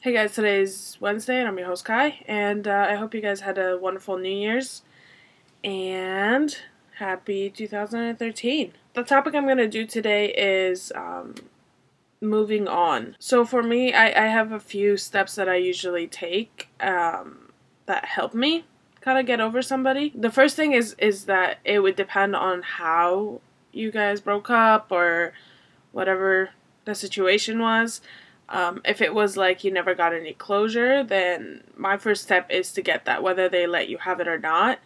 Hey guys, today's Wednesday and I'm your host Kai, and I hope you guys had a wonderful New Year's and happy 2013. The topic I'm going to do today is moving on. So for me, I have a few steps that I usually take that help me kind of get over somebody. The first thing is that it would depend on how you guys broke up or whatever the situation was. If it was like you never got any closure, then my first step is to get that, whether they let you have it or not.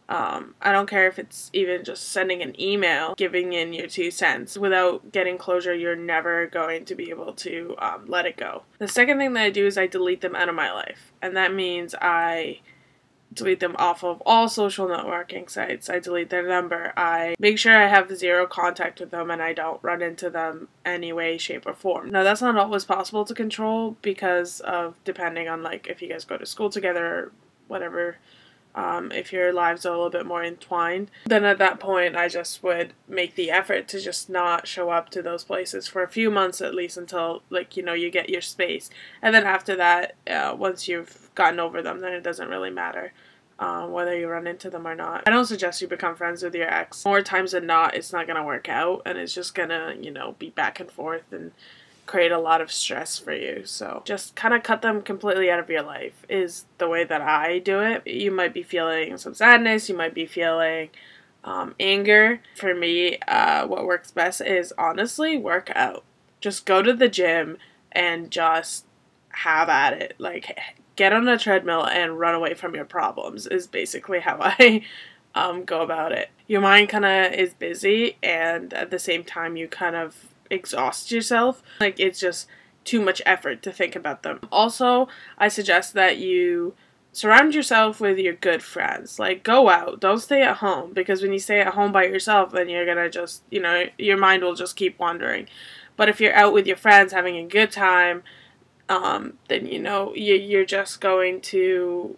I don't care if it's even just sending an email, giving in your 2 cents. Without getting closure, you're never going to be able to let it go. The second thing that I do is I delete them out of my life. And that means I delete them off of all social networking sites. I delete their number. I make sure I have 0 contact with them and I don't run into them any way, shape, or form. Now, that's not always possible to control because of depending on like if you guys go to school together or whatever. If your lives are a little bit more entwined, then at that point I just would make the effort to just not show up to those places for a few months at least until like you get your space, and then after that once you've gotten over them, then it doesn't really matter whether you run into them or not. I don't suggest you become friends with your ex. More times than not, it's not gonna work out and it's just gonna be back and forth and create a lot of stress for you. So just kind of cut them completely out of your life is the way that I do it. You might be feeling some sadness, you might be feeling anger. For me, what works best is honestly work out. Just go to the gym and just have at it. Like get on a treadmill and run away from your problems is basically how I go about it. Your mind kind of is busy and at the same time you kind of exhaust yourself. Like it's just too much effort to think about them. Also, I suggest that you surround yourself with your good friends. Like go out, don't stay at home, because when you stay at home by yourself then you're gonna just your mind will just keep wandering. But if you're out with your friends having a good time, then you're just going to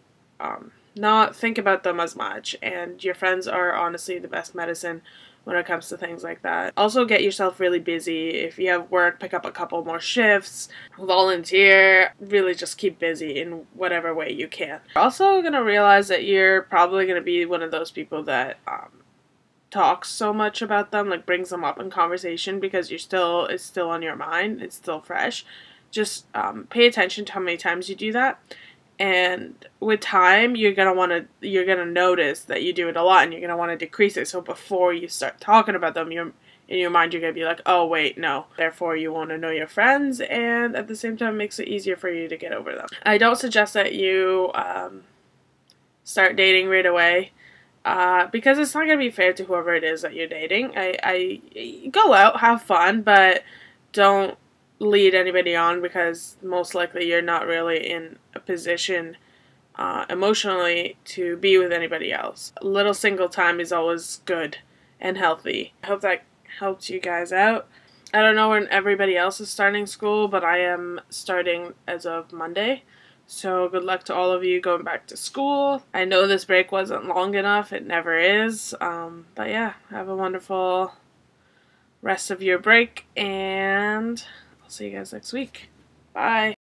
not think about them as much, and your friends are honestly the best medicine when it comes to things like that. Also, get yourself really busy. If you have work, pick up a couple more shifts, volunteer, really just keep busy in whatever way you can. You're also going to realize that you're probably going to be one of those people that talks so much about them, like brings them up in conversation because it's still on your mind, it's still fresh. Just pay attention to how many times you do that. And with time, you're gonna notice that you do it a lot, and you're gonna want to decrease it. So before you start talking about them, in your mind, you're gonna be like, "Oh wait, no." Therefore, you want to know your friends, and at the same time, it makes it easier for you to get over them. I don't suggest that you start dating right away, because it's not gonna be fair to whoever it is that you're dating. I go out, have fun, but don't lead anybody on, because most likely you're not really in a position emotionally to be with anybody else. A little single time is always good and healthy. I hope that helps you guys out. I don't know when everybody else is starting school, but I am starting as of Monday. So good luck to all of you going back to school. I know this break wasn't long enough. It never is. But yeah, have a wonderful rest of your break, and see you guys next week. Bye.